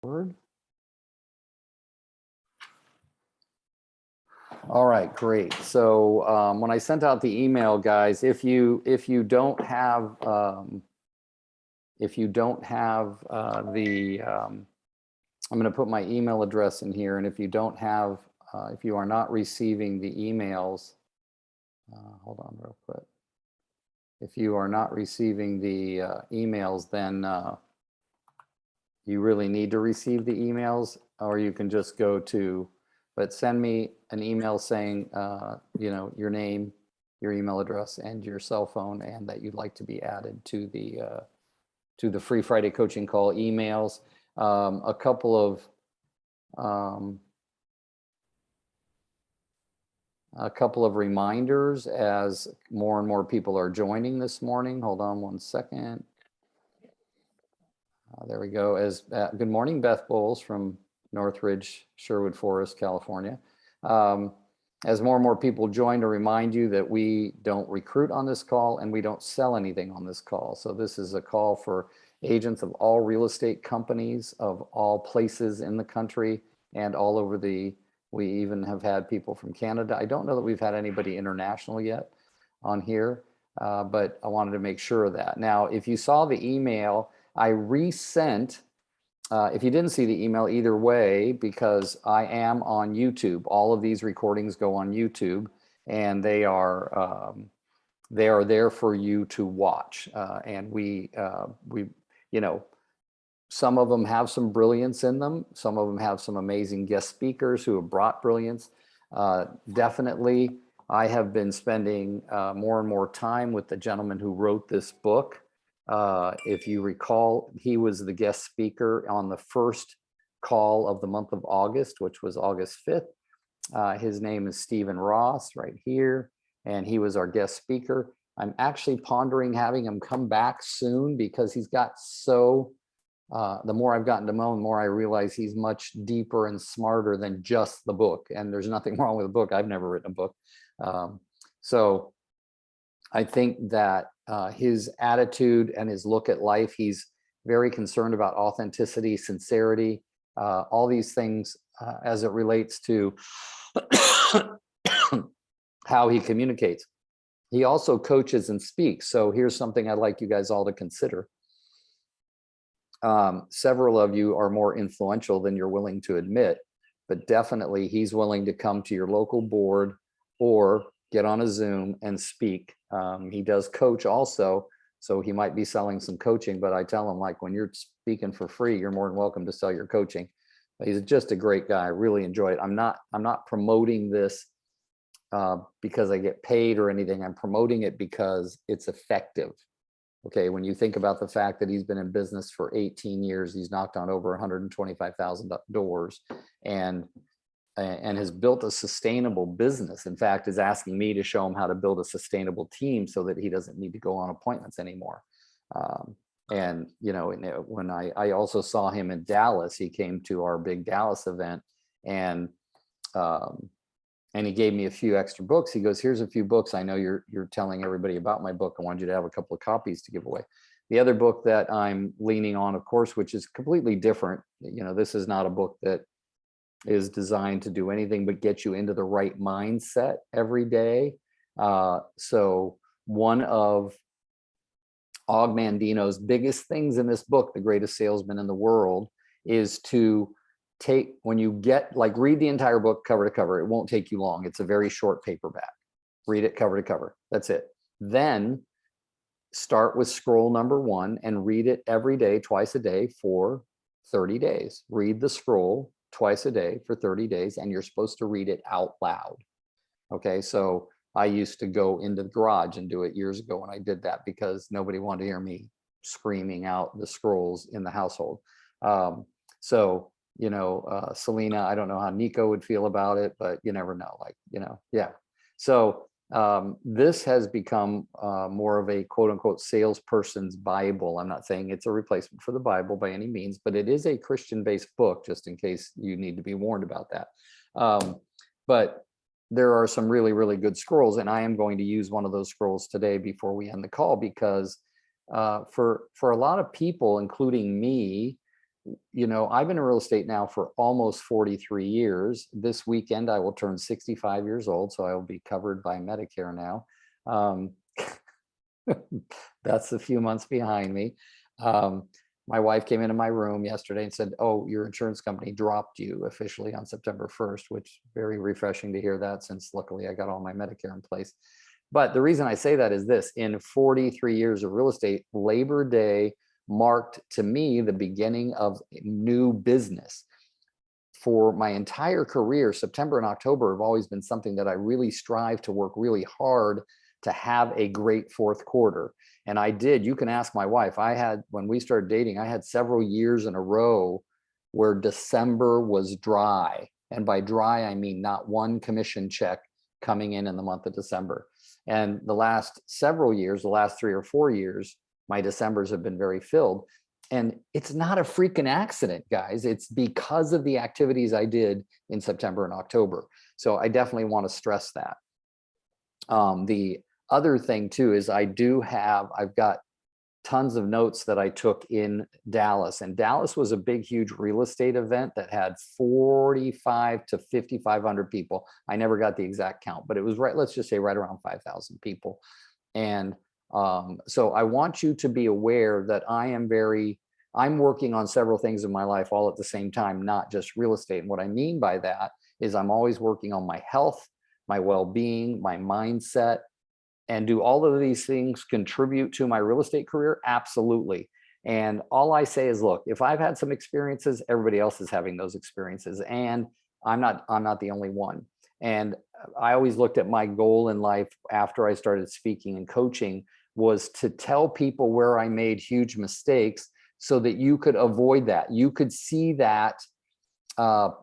Word. All right, great. So when I sent out the email, guys, if you don't have I'm going to put my email address in here, and if you don't have if you are not receiving the emails, hold on real quick. If you are not receiving the emails, then you really need to receive the emails, or you can just go to, but send me an email saying, your name, your email address, and your cell phone, and that you'd like to be added to the Free Friday Coaching Call emails. A couple of reminders as more and more people are joining this morning. Hold on one second. There we go. Good morning, Beth Bowles from Northridge, Sherwood Forest, California. As more and more people join, to remind you that we don't recruit on this call and we don't sell anything on this call. So this is a call for agents of all real estate companies of all places in the country and all over we even have had people from Canada. I don't know that we've had anybody international yet on here, but I wanted to make sure of that. Now, if you saw the email, I resent, if you didn't see the email, either way, because I am on YouTube. All of these recordings go on YouTube, and they are there for you to watch. And we, some of them have some brilliance in them. Some of them have some amazing guest speakers who have brought brilliance. Definitely, I have been spending more and more time with the gentleman who wrote this book. If you recall, he was the guest speaker on the first call of the month of August, which was August 5th. His name is Stephen Ross right here, and he was our guest speaker. I'm actually pondering having him come back soon because he's got the more I've gotten to know him, the more I realize he's much deeper and smarter than just the book. And there's nothing wrong with the book. I've never written a book. So I think that his attitude and his look at life, he's very concerned about authenticity, sincerity, all these things as it relates to how he communicates. He also coaches and speaks. So here's something I'd like you guys all to consider. Several of you are more influential than you're willing to admit, but definitely he's willing to come to your local board or get on a Zoom and speak. He does coach also, so he might be selling some coaching, but I tell him, like, when you're speaking for free, you're more than welcome to sell your coaching. He's just a great guy. I really enjoy it. I'm not promoting this because I get paid or anything. I'm promoting it because it's effective. Okay, when you think about the fact that he's been in business for 18 years, he's knocked on over 125,000 doors and has built a sustainable business. In fact, is asking me to show him how to build a sustainable team so that he doesn't need to go on appointments anymore. And when I also saw him in Dallas, he came to our big Dallas event, and he gave me a few extra books. He goes, here's a few books. I know you're telling everybody about my book. I want you to have a couple of copies to give away. The other book that I'm leaning on, of course, which is completely different. This is not a book that is designed to do anything but get you into the right mindset every day. So one of Og Mandino's biggest things in this book, The Greatest Salesman in the World, is to read the entire book cover to cover. It won't take you long. It's a very short paperback. Read it cover to cover. That's it. Then start with scroll number 1 and read it every day, twice a day for 30 days. Read the scroll twice a day for 30 days, and you're supposed to read it out loud. Okay, so I used to go into the garage and do it years ago when I did that because nobody wanted to hear me screaming out the scrolls in the household. Selena, I don't know how Nico would feel about it, but you never know, yeah. So this has become more of a quote unquote salesperson's Bible. I'm not saying it's a replacement for the Bible by any means, but it is a Christian-based book, just in case you need to be warned about that. But there are some really, really good scrolls, and I am going to use one of those scrolls today before we end the call, because for a lot of people, including me, I've been in real estate now for almost 43 years. This weekend, I will turn 65 years old, so I will be covered by Medicare now. Um, that's a few months behind me. My wife came into my room yesterday and said, "Oh, your insurance company dropped you officially on September 1st," which very refreshing to hear that, since luckily I got all my Medicare in place. But the reason I say that is this: in 43 years of real estate, Labor Day marked to me the beginning of new business. For my entire career, September and October have always been something that I really strive to work really hard to have a great fourth quarter. And I did. You can ask my wife. When we started dating, I had several years in a row where December was dry. And by dry, I mean not one commission check coming in the month of December. And the last several years, the last 3 or 4 years, my Decembers have been very filled. And it's not a freaking accident, guys. It's because of the activities I did in September and October. So I definitely want to stress that. The other thing too is I've got tons of notes that I took in Dallas, and Dallas was a big, huge real estate event that had 45 to 5,500 people. I never got the exact count, but it was right, let's just say right around 5,000 people. And so I want you to be aware that I'm working on several things in my life all at the same time, not just real estate. And what I mean by that is I'm always working on my health, my well-being, my mindset. And do all of these things contribute to my real estate career? Absolutely. And all I say is, look, if I've had some experiences, everybody else is having those experiences. And I'm not the only one. And I always looked at my goal in life after I started speaking and coaching was to tell people where I made huge mistakes so that you could avoid that. You could see that pothole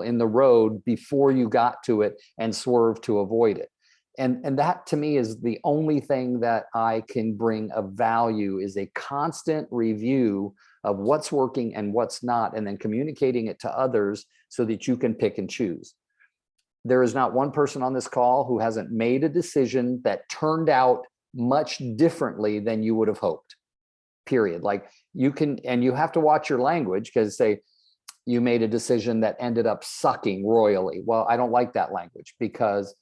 in the road before you got to it and swerve to avoid it. And that to me is the only thing that I can bring of value, is a constant review of what's working and what's not, and then communicating it to others so that you can pick and choose. There is not one person on this call who hasn't made a decision that turned out much differently than you would have hoped, period. Like you have to watch your language, because say you made a decision that ended up sucking royally. Well, I don't like that language, because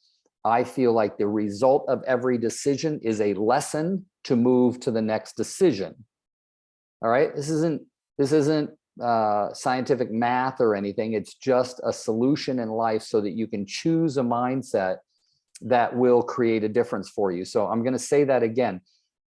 I feel like the result of every decision is a lesson to move to the next decision. All right. This isn't scientific math or anything. It's just a solution in life so that you can choose a mindset that will create a difference for you. So I'm going to say that again.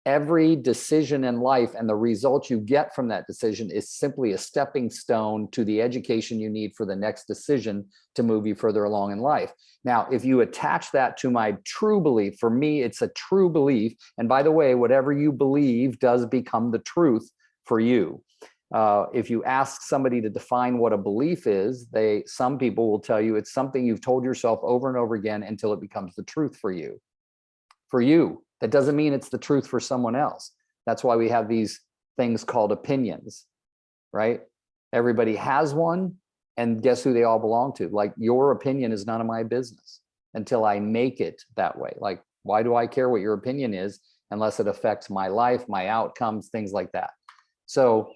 Every decision in life and the result you get from that decision is simply a stepping stone to the education you need for the next decision to move you further along in life. Now, if you attach that to my true belief, for me, it's a true belief. And by the way, whatever you believe does become the truth for you. If you ask somebody to define what a belief is, some people will tell you it's something you've told yourself over and over again until it becomes the truth for you. For you. That doesn't mean it's the truth for someone else. That's why we have these things called opinions, right? Everybody has one, and guess who they all belong to? Like, your opinion is none of my business until I make it that way. Like, why do I care what your opinion is unless it affects my life, my outcomes, things like that? So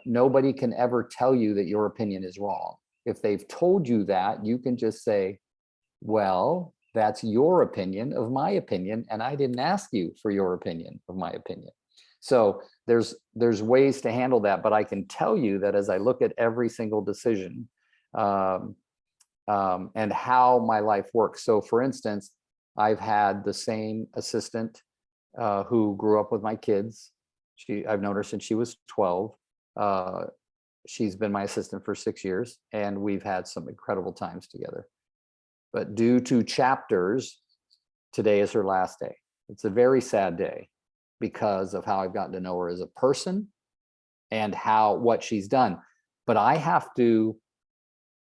nobody can ever tell you that your opinion is wrong. If they've told you that, you can just say, well, that's your opinion of my opinion, and I didn't ask you for your opinion of my opinion. So there's ways to handle that, but I can tell you that as I look at every single decision and how my life works. So for instance, I've had the same assistant who grew up with my kids. I've known her since she was 12. She's been my assistant for 6 years, and we've had some incredible times together. But due to chapters, today is her last day. It's a very sad day because of how I've gotten to know her as a person and what she's done. But I have to,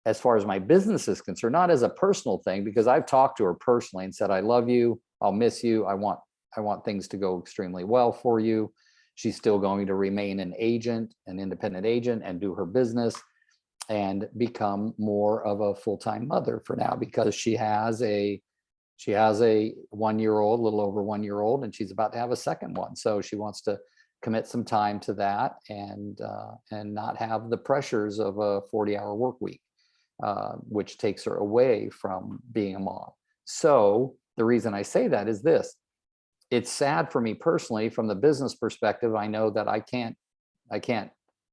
as far as my business is concerned, not as a personal thing, because I've talked to her personally and said, I love you, I'll miss you, I want things to go extremely well for you. She's still going to remain an independent agent, and do her business and become more of a full-time mother for now, because she has a 1-year-old, a little over 1-year-old, and she's about to have a second one. So she wants to commit some time to that and not have the pressures of a 40-hour work week, which takes her away from being a mom. So the reason I say that is this: it's sad for me personally from the business perspective. I know that I can't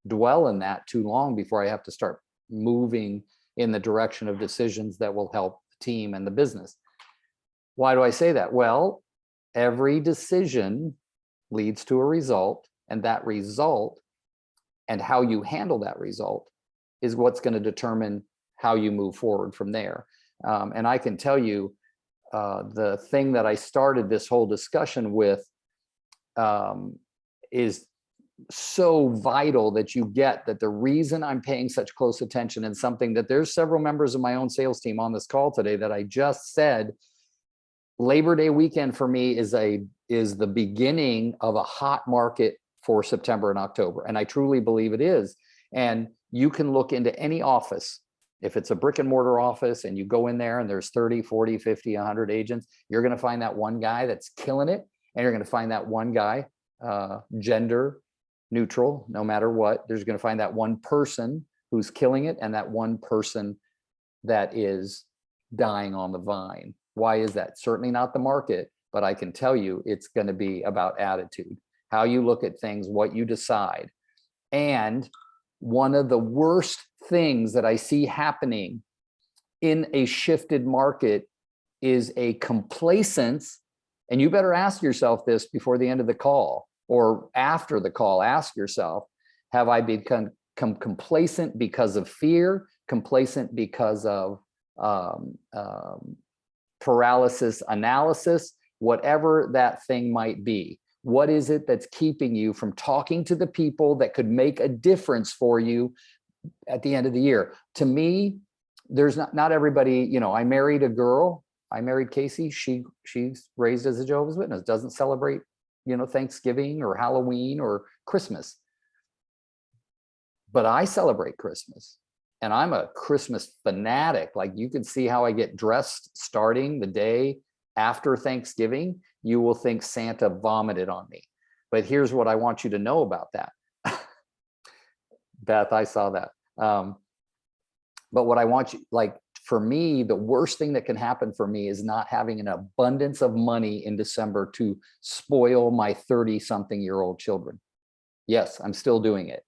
dwell in that too long before I have to start moving in the direction of decisions that will help the team and the business. Why do I say that? Well, every decision leads to a result, and that result and how you handle that result is what's going to determine how you move forward from there. And I can tell you, the thing that I started this whole discussion with is so vital that you get that the reason I'm paying such close attention, and something that there's several members of my own sales team on this call today that I just said, Labor Day weekend for me is the beginning of a hot market for September and October. And I truly believe it is. And you can look into any office. If it's a brick and mortar office and you go in there and there's 30, 40, 50, 100 agents, you're going to find that one guy that's killing it. And you're going to find that one guy, gender neutral, no matter what. There's going to find that one person who's killing it and that one person that is dying on the vine. Why is that? Certainly not the market, but I can tell you it's going to be about attitude, how you look at things, what you decide. And one of the worst things that I see happening in a shifted market is a complacence. And you better ask yourself this before the end of the call or after the call. Ask yourself, have I become complacent because of fear, complacent because of paralysis analysis, whatever that thing might be? What is it that's keeping you from talking to the people that could make a difference for you at the end of the year? To me, there's not everybody, I married a girl. I married Casey. She's raised as a Jehovah's Witness, doesn't celebrate, Thanksgiving or Halloween or Christmas. But I celebrate Christmas. And I'm a Christmas fanatic. Like, you can see how I get dressed starting the day after Thanksgiving. You will think Santa vomited on me. But here's what I want you to know about that. Beth, I saw that. But what I want you, for me, the worst thing that can happen for me is not having an abundance of money in December to spoil my 30-something-year-old children. Yes, I'm still doing it.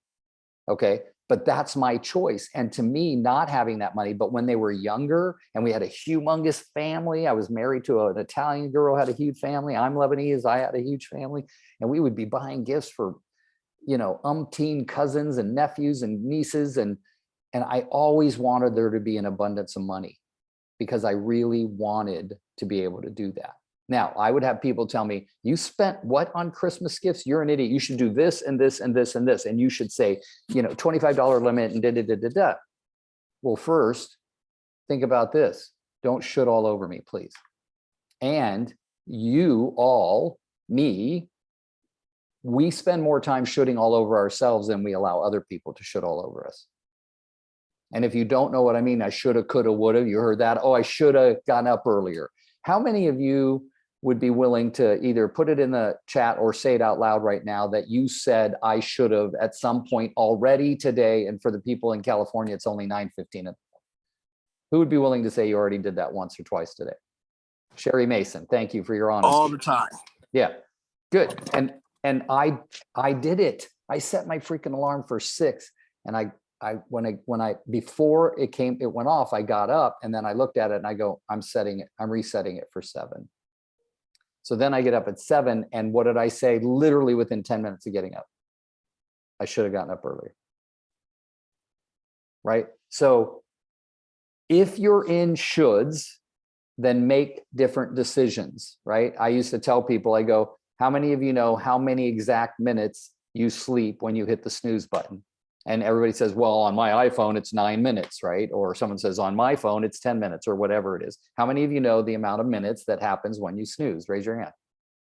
Okay. But that's my choice. And to me, not having that money, but when they were younger and we had a humongous family, I was married to an Italian girl, had a huge family. I'm Lebanese. I had a huge family, and we would be buying gifts for, umpteen cousins and nephews and nieces. And I always wanted there to be an abundance of money because I really wanted to be able to do that. Now, I would have people tell me, you spent what on Christmas gifts? You're an idiot. You should do this and this and this and this. And you should say, $25 limit and da-da-da-da-da. Well, first, think about this. Don't shit all over me, please. And you all, me, we spend more time shooting all over ourselves than we allow other people to shoot all over us. And if you don't know what I mean, I shoulda, coulda, woulda, you heard that. Oh, I should have gotten up earlier. How many of you would be willing to either put it in the chat or say it out loud right now that you said I should have at some point already today? And for the people in California, it's only 9:15. Who would be willing to say you already did that once or twice today? Sherry Mason, thank you for your honesty. All the time. Yeah, good. And I did it. I set my freaking alarm for 6, and when I before it went off, I got up and then I looked at it and I go, I'm resetting it for 7. So then I get up at 7, and what did I say? Literally within 10 minutes of getting up, I should have gotten up earlier. Right? So if you're in shoulds, then make different decisions, right? I used to tell people, I go, how many of you know how many exact minutes you sleep when you hit the snooze button? And everybody says, well, on my iPhone, it's 9 minutes, right? Or someone says on my phone, it's 10 minutes or whatever it is. How many of you know the amount of minutes that happens when you snooze? Raise your hand.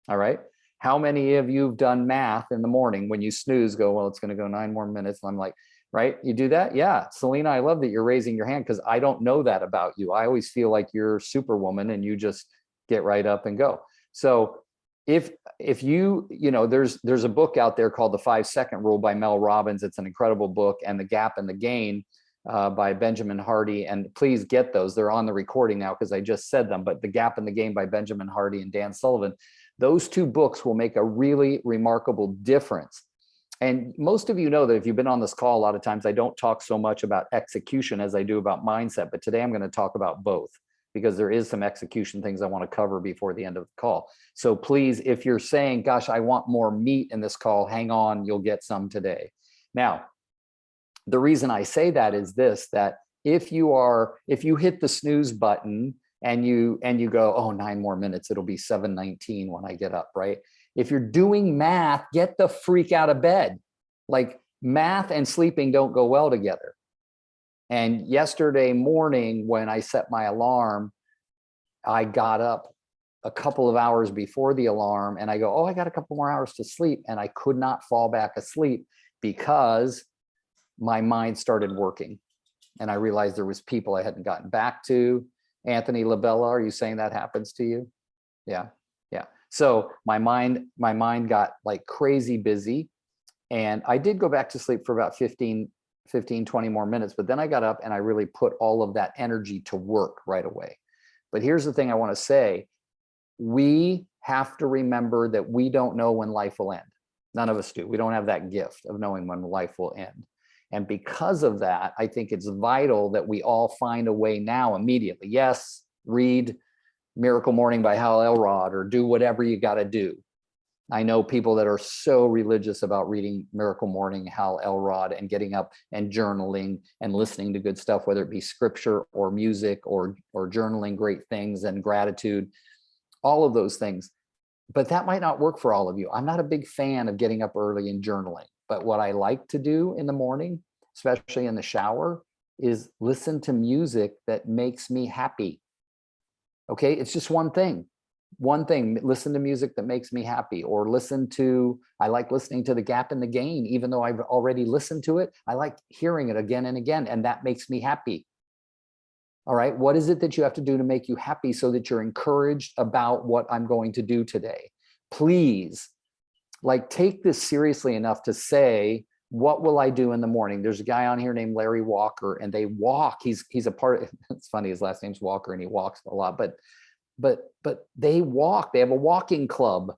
All right. How many of you have done math in the morning when you snooze, go, well, it's going to go 9 more minutes. And I'm like, right. You do that? Yeah. Selena, I love that you're raising your hand because I don't know that about you. I always feel like you're Superwoman and you just get right up and go. So if there's a book out there called The 5-Second Rule by Mel Robbins. It's an incredible book, and The Gap and the Gain by Benjamin Hardy. And please get those. They're on the recording now because I just said them. But The Gap and the Gain by Benjamin Hardy and Dan Sullivan. Those two books will make a really remarkable difference. And most of you know that if you've been on this call, a lot of times I don't talk so much about execution as I do about mindset. But today I'm going to talk about both, because there is some execution things I want to cover before the end of the call. So please, if you're saying, gosh, I want more meat in this call, hang on, you'll get some today. Now, the reason I say that is this, that if you hit the snooze button and you go, oh, 9 more minutes, it'll be 7:19 when I get up, right? If you're doing math, get the freak out of bed. Like, math and sleeping don't go well together. And yesterday morning, when I set my alarm, I got up a couple of hours before the alarm and I go, oh, I got a couple more hours to sleep. And I could not fall back asleep because my mind started working. And I realized there was people I hadn't gotten back to. Anthony Labella, are you saying that happens to you? Yeah. Yeah. So my mind got like crazy busy. And I did go back to sleep for about 15, 20 more minutes, but then I got up and I really put all of that energy to work right away. But here's the thing I want to say. We have to remember that we don't know when life will end. None of us do. We don't have that gift of knowing when life will end. And because of that, I think it's vital that we all find a way now immediately. Yes, read Miracle Morning by Hal Elrod, or do whatever you got to do. I know people that are so religious about reading Miracle Morning, Hal Elrod, and getting up and journaling and listening to good stuff, whether it be scripture or music or journaling great things and gratitude, all of those things. But that might not work for all of you. I'm not a big fan of getting up early and journaling. But what I like to do in the morning, especially in the shower, is listen to music that makes me happy. Okay, it's just one thing. Listen to music that makes me happy, or I like listening to The Gap and the Gain, even though I've already listened to it. I like hearing it again and again, and that makes me happy. All right, what is it that you have to do to make you happy so that you're encouraged about what I'm going to do today? Please, take this seriously enough to say, what will I do in the morning? There's a guy on here named Larry Walker, and they walk. He's a part of, it's funny, his last name's Walker and he walks a lot, but they walk. They have a walking club,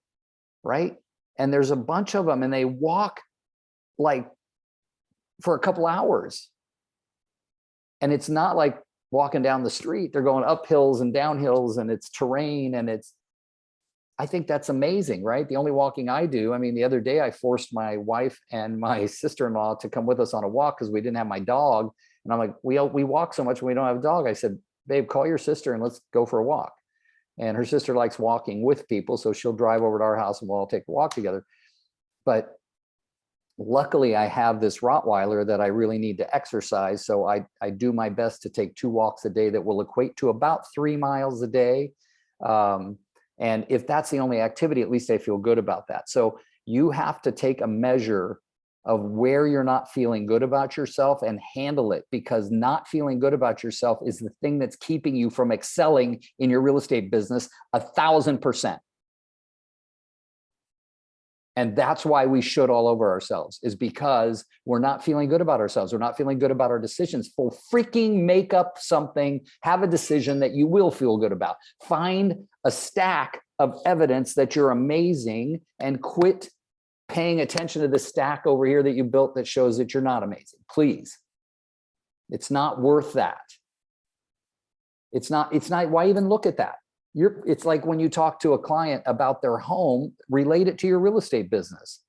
right? And there's a bunch of them, and they walk for a couple hours. And it's not like walking down the street. They're going up hills and down hills, and it's terrain, and I think that's amazing, right? The only walking I do, the other day I forced my wife and my sister-in-law to come with us on a walk because we didn't have my dog. And I'm like, we walk so much when we don't have a dog. I said, babe, call your sister and let's go for a walk. And her sister likes walking with people, so she'll drive over to our house and we'll all take a walk together. But luckily I have this Rottweiler that I really need to exercise. So I do my best to take 2 walks a day that will equate to about 3 miles a day. And if that's the only activity, at least I feel good about that. So you have to take a measure of where you're not feeling good about yourself and handle it, because not feeling good about yourself is the thing that's keeping you from excelling in your real estate business 1,000%. And that's why we should all over ourselves, is because we're not feeling good about ourselves. We're not feeling good about our decisions. Well, freaking make up something, have a decision that you will feel good about. Find a stack of evidence that you're amazing and quit paying attention to the stack over here that you built that shows that you're not amazing. Please. It's not worth that. It's not, why even look at that? It's like when you talk to a client about their home, relate it to your real estate business.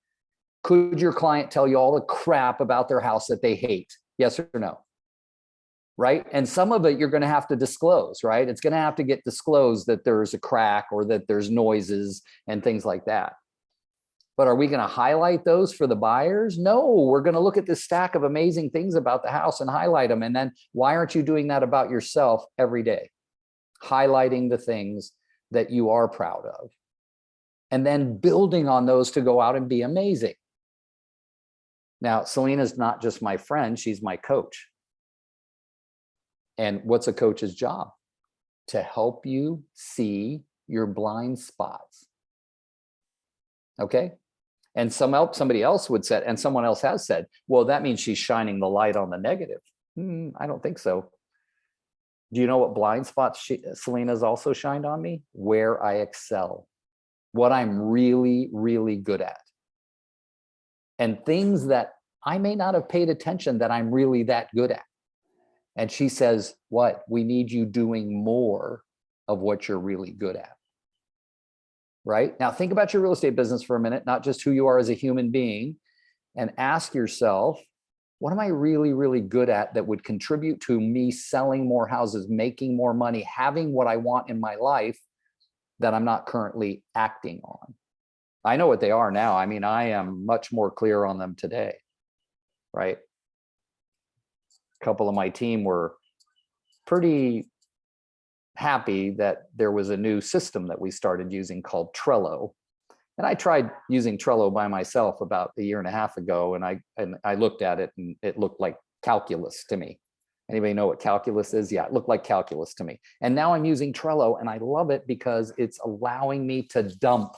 Could your client tell you all the crap about their house that they hate? Yes or no? Right? And some of it you're going to have to disclose, right? It's going to have to get disclosed that there's a crack or that there's noises and things like that. But are we going to highlight those for the buyers? No, we're going to look at this stack of amazing things about the house and highlight them. And then why aren't you doing that about yourself every day? Highlighting the things that you are proud of, and then building on those to go out and be amazing. Now, Selena's not just my friend, she's my coach. And what's a coach's job? To help you see your blind spots. Okay. And somebody else would say, and someone else has said, well, that means she's shining the light on the negative. I don't think so. Do you know what blind spots Selena's also shined on me? Where I excel, what I'm really, really good at. And things that I may not have paid attention that I'm really that good at. And she says, what? We need you doing more of what you're really good at. Right? Now, think about your real estate business for a minute, not just who you are as a human being, and ask yourself, what am I really, really good at that would contribute to me selling more houses, making more money, having what I want in my life that I'm not currently acting on? I know what they are now. I mean, I am much more clear on them today, right? A couple of my team were pretty happy that there was a new system that we started using called Trello. And I tried using Trello by myself about a year and a half ago, and I looked at it and it looked like calculus to me. Anybody know what calculus is? Yeah, it looked like calculus to me. And now I'm using Trello and I love it because it's allowing me to dump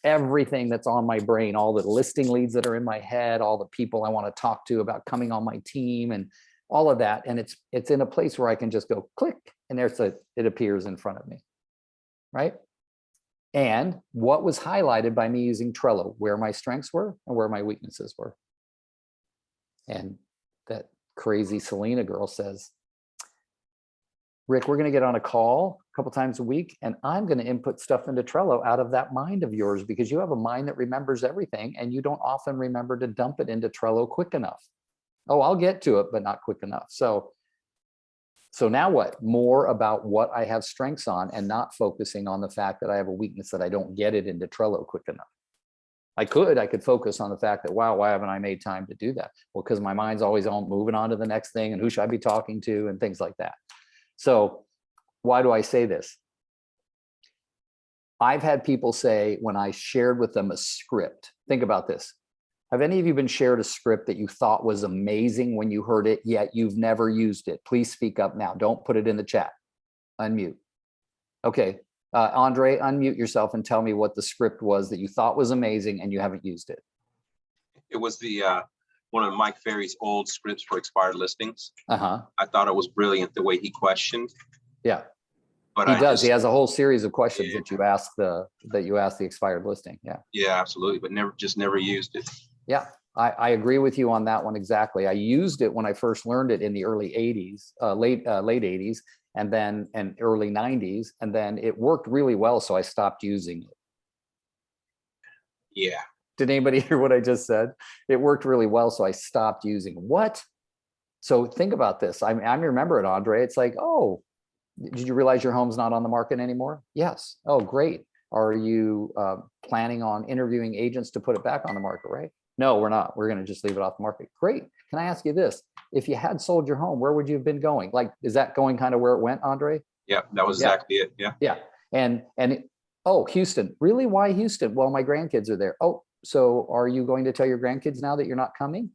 everything that's on my brain, all the listing leads that are in my head, all the people I want to talk to about coming on my team and all of that. And it's in a place where I can just go click and it appears in front of me, right? And what was highlighted by me using Trello, where my strengths were and where my weaknesses were. And that crazy Selena girl says, Rick, we're going to get on a call a couple times a week, and I'm going to input stuff into Trello out of that mind of yours, because you have a mind that remembers everything and you don't often remember to dump it into Trello quick enough. Oh, I'll get to it, but not quick enough. So now what? More about what I have strengths on and not focusing on the fact that I have a weakness that I don't get it into Trello quick enough. I could focus on the fact that, wow, why haven't I made time to do that? Well, because my mind's always on moving on to the next thing and who should I be talking to and things like that. So why do I say this? I've had people say when I shared with them a script, think about this. Have any of you been shared a script that you thought was amazing when you heard it, yet you've never used it? Please speak up now. Don't put it in the chat. Unmute. Okay. Andre, unmute yourself and tell me what the script was that you thought was amazing and you haven't used it. It was the one of Mike Ferry's old scripts for expired listings. Uh-huh. I thought it was brilliant the way he questioned. Yeah. But he does. He has a whole series of questions Yeah. that you ask the expired listing. Yeah. Yeah, absolutely. But never used it. Yeah, I agree with you on that one exactly. I used it when I first learned it in the early 80s, late 80s, and early 90s, and then it worked really well, so I stopped using it. Yeah. Did anybody hear what I just said? It worked really well, so I stopped using it. What? So think about this. I remember it, Andre. It's like, oh, did you realize your home's not on the market anymore? Yes. Oh, great. Are you planning on interviewing agents to put it back on the market, right? No, we're not. We're going to just leave it off the market. Great. Can I ask you this? If you had sold your home, where would you have been going? Like, is that going kind of where it went, Andre? Yeah, that was exactly it. Yeah. Yeah. Oh, Houston. Really? Why Houston? Well, my grandkids are there. Oh, so are you going to tell your grandkids now that you're not coming?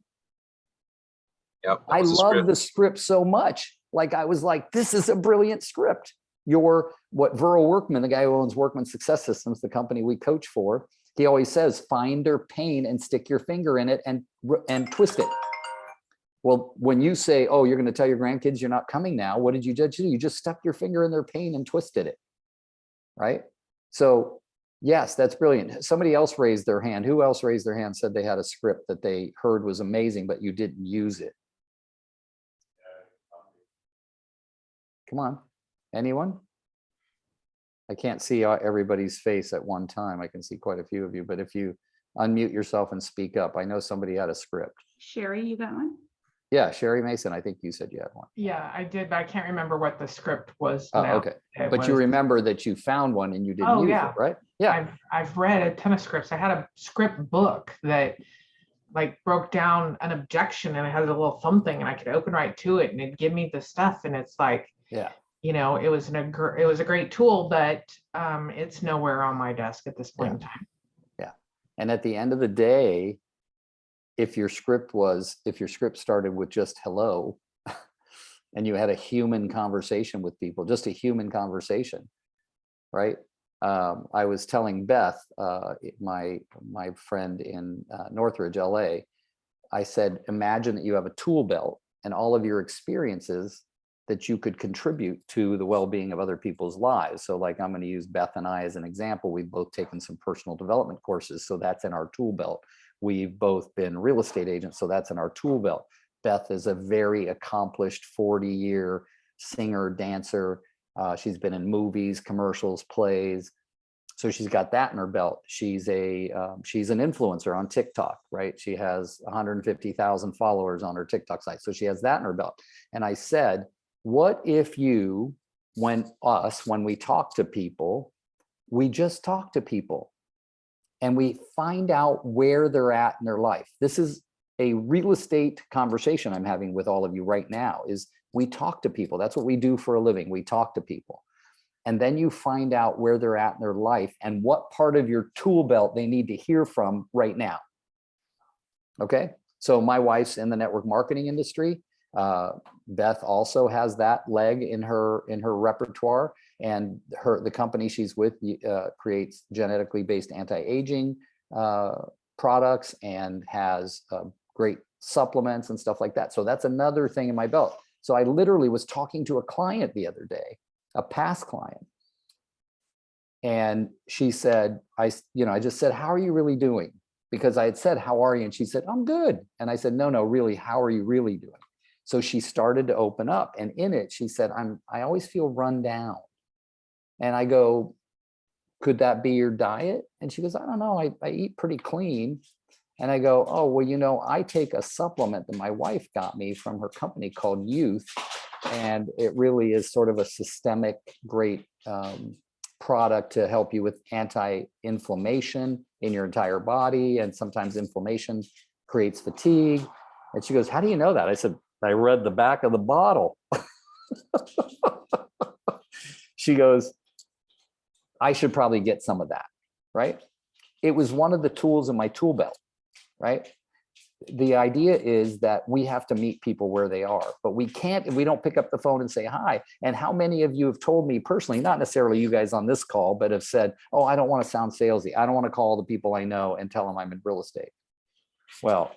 Yep. I love the script so much. Like, I was like, this is a brilliant script. What Viral Workman, the guy who owns Workman Success Systems, the company we coach for, he always says, find their pain and stick your finger in it and twist it. Well, when you say, oh, you're going to tell your grandkids you're not coming now, what did you do? You just stuck your finger in their pain and twisted it, right? So yes, that's brilliant. Somebody else raised their hand. Who else raised their hand, said they had a script that they heard was amazing, but you didn't use it? Come on, anyone? I can't see everybody's face at one time. I can see quite a few of you, but if you unmute yourself and speak up, I know somebody had a script. Sherry, you got one? Yeah, Sherry Mason, I think you said you had one. Yeah, I did, but I can't remember what the script was. Oh, now. okay. But you remember that you found one and you didn't Oh, use yeah. it, right? Yeah. I've read a ton of scripts. I had a script book that like broke down an objection, and it had a little thumb thing, and I could open right to it and it'd give me the stuff. And it's like, yeah, you know, it was a great tool, but it's nowhere on my desk at this point in time. Yeah. And at the end of the day, if your script started with just hello, and you had a human conversation with people, just a human conversation, right? I was telling Beth, my friend in Northridge, LA, I said, imagine that you have a tool belt and all of your experiences that you could contribute to the well-being of other people's lives. So like, I'm going to use Beth and I as an example. We've both taken some personal development courses, so that's in our tool belt. We've both been real estate agents, so that's in our tool belt. Beth is a very accomplished 40-year singer, dancer. She's been in movies, commercials, plays. So she's got that in her belt. She's an influencer on TikTok, right? She has 150,000 followers on her TikTok site. So she has that in her belt. And I said, what if you, when we talk to people, we just talk to people and we find out where they're at in their life. This is a real estate conversation I'm having with all of you right now, is we talk to people. That's what we do for a living. We talk to people. And then you find out where they're at in their life and what part of your tool belt they need to hear from right now. Okay. So my wife's in the network marketing industry. Beth also has that leg in her repertoire, and the company she's with creates genetically based anti-aging products and has great supplements and stuff like that. So that's another thing in my belt. So I literally was talking to a client the other day, a past client. And she said, I just said, how are you really doing? Because I had said, how are you? And she said, I'm good. And I said, no, really, how are you really doing? So she started to open up, and in it, she said, I always feel run down. And I go, could that be your diet? And she goes, I don't know, I eat pretty clean. And I go, oh, well, I take a supplement that my wife got me from her company called Youth. And it really is sort of a systemic, great product to help you with anti-inflammation in your entire body. And sometimes inflammation creates fatigue. And she goes, how do you know that? I said, I read the back of the bottle. She goes, I should probably get some of that, right? It was one of the tools in my tool belt, right? The idea is that we have to meet people where they are, but we can't if we don't pick up the phone and say hi. And how many of you have told me personally, not necessarily you guys on this call, but have said, oh, I don't want to sound salesy. I don't want to call the people I know and tell them I'm in real estate. Well,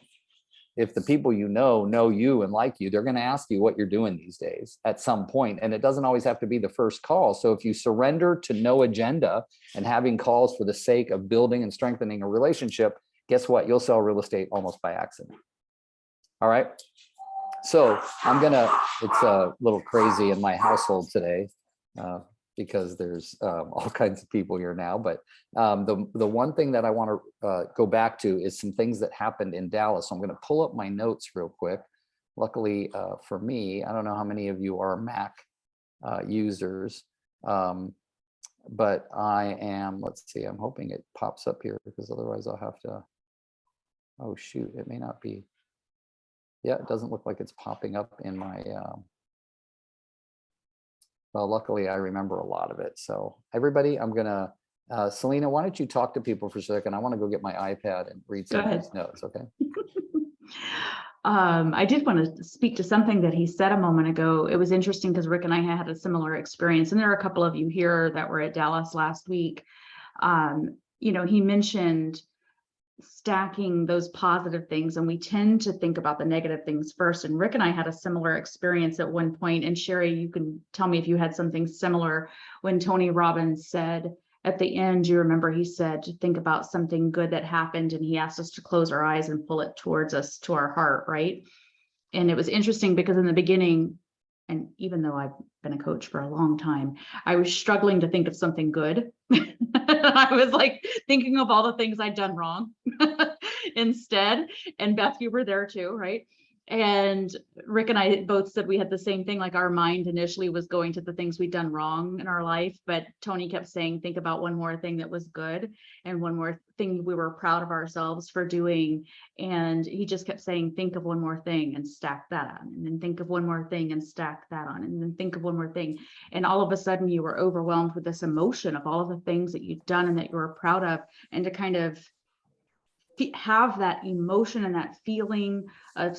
if the people you know you and like you, they're going to ask you what you're doing these days at some point. And it doesn't always have to be the first call. So if you surrender to no agenda and having calls for the sake of building and strengthening a relationship, guess what? You'll sell real estate almost by accident. All right. So it's a little crazy in my household today because there's all kinds of people here now. But the one thing that I want to go back to is some things that happened in Dallas. So I'm going to pull up my notes real quick. Luckily for me, I don't know how many of you are Mac users, but I am, let's see, I'm hoping it pops up here because otherwise I'll have to, oh shoot, it may not be. Yeah, it doesn't look like it's popping up in my, well, luckily I remember a lot of it. So everybody, I'm gonna, Selena, why don't you talk to people for a second? I want to go get my iPad and read some of these notes, okay? I did want to speak to something that he said a moment ago. It was interesting because Rick and I had a similar experience, and there are a couple of you here that were at Dallas last week. He mentioned stacking those positive things, and we tend to think about the negative things first. And Rick and I had a similar experience at one point, and Sherry, you can tell me if you had something similar when Tony Robbins said at the end, you remember he said to think about something good that happened, and he asked us to close our eyes and pull it towards us, to our heart, right? And it was interesting because in the beginning, and even though I've been a coach for a long time, I was struggling to think of something good. I was like thinking of all the things I'd done wrong instead. And Beth, you were there too, right? And Rick and I both said we had the same thing, like our mind initially was going to the things we'd done wrong in our life, but Tony kept saying, think about one more thing that was good and one more thing we were proud of ourselves for doing. And he just kept saying, think of one more thing and stack that on, and then think of one more thing and stack that on, and then think of one more thing. And all of a sudden you were overwhelmed with this emotion of all of the things that you'd done and that you were proud of, and to kind of have that emotion and that feeling of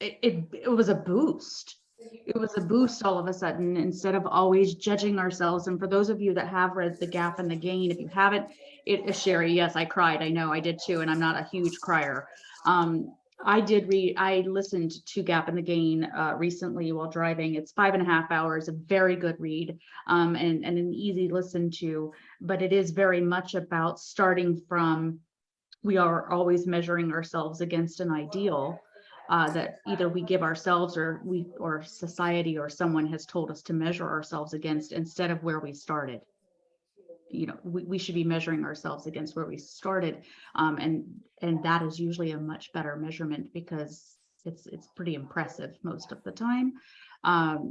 it was a boost. It was a boost all of a sudden, instead of always judging ourselves. And for those of you that have read The Gap and the Gain, if you haven't, it is Sherry. Yes, I cried. I know I did too. And I'm not a huge crier. I listened to Gap and the Gain recently while driving. It's 5.5 hours, a very good read, and an easy listen to, but it is very much about starting from, we are always measuring ourselves against an ideal that either we give ourselves or society or someone has told us to measure ourselves against, instead of where we started. You know, we should be measuring ourselves against where we started, and that is usually a much better measurement, because it's pretty impressive most of the time.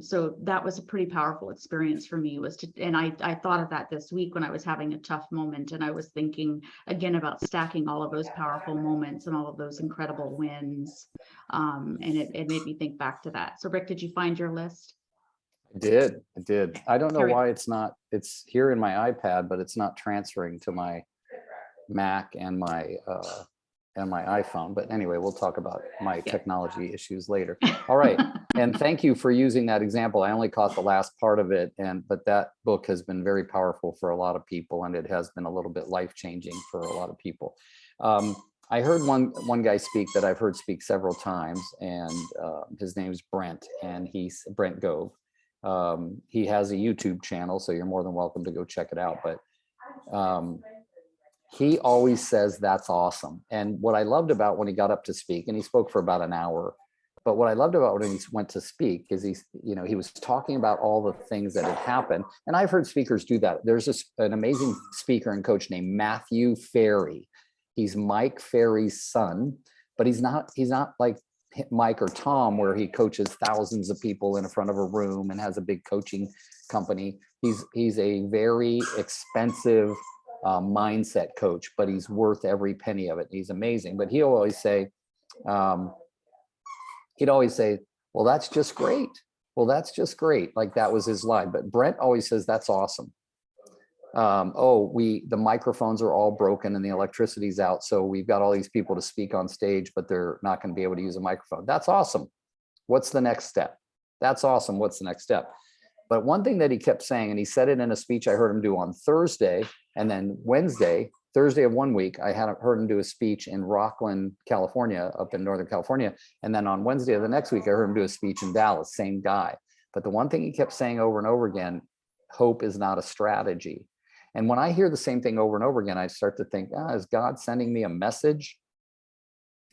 So that was a pretty powerful experience for me, and I thought of that this week when I was having a tough moment, and I was thinking again about stacking all of those powerful moments and all of those incredible wins. And it made me think back to that. So Rick, did you find your list? I did. I don't know Here we- why it's here in my iPad, but it's not transferring to my Mac and my iPhone. But anyway, we'll talk about my technology issues later. All right. And thank you for using that example. I only caught the last part of it, but that book has been very powerful for a lot of people, and it has been a little bit life-changing for a lot of people. I heard one guy speak that I've heard speak several times, and his name's Brent, and he's Brent Gove. He has a YouTube channel, so you're more than welcome to go check it out. But he always says, "That's awesome." And what I loved about when he got up to speak, and he spoke for about an hour, but what I loved about when he went to speak is he was talking about all the things that had happened. And I've heard speakers do that. There's an amazing speaker and coach named Matthew Ferry. He's Mike Ferry's son, but he's not like Mike or Tom, where he coaches thousands of people in front of a room and has a big coaching company. He's a very expensive mindset coach, but he's worth every penny of it. He's amazing. But he'd always say, "Well, that's just great. Well, that's just great." Like that was his line. But Brent always says, "That's awesome. The microphones are all broken and the electricity's out, so we've got all these people to speak on stage, but they're not going to be able to use a microphone. That's awesome. What's the next step? That's awesome. What's the next step?" But one thing that he kept saying, and he said it in a speech I heard him do on Thursday, and then Thursday of one week, I had heard him do a speech in Rockland, California, up in Northern California. And then on Wednesday of the next week, I heard him do a speech in Dallas, same guy. But the one thing he kept saying over and over again, hope is not a strategy. And when I hear the same thing over and over again, I start to think, is God sending me a message?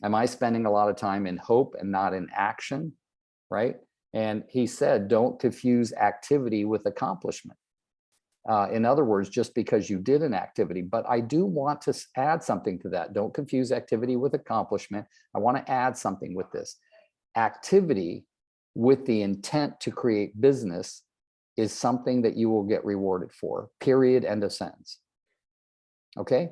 Am I spending a lot of time in hope and not in action? Right? And he said, don't confuse activity with accomplishment. In other words, just because you did an activity, but I do want to add something to that. Don't confuse activity with accomplishment. I want to add something with this. Activity with the intent to create business is something that you will get rewarded for, period, end of sentence. Okay?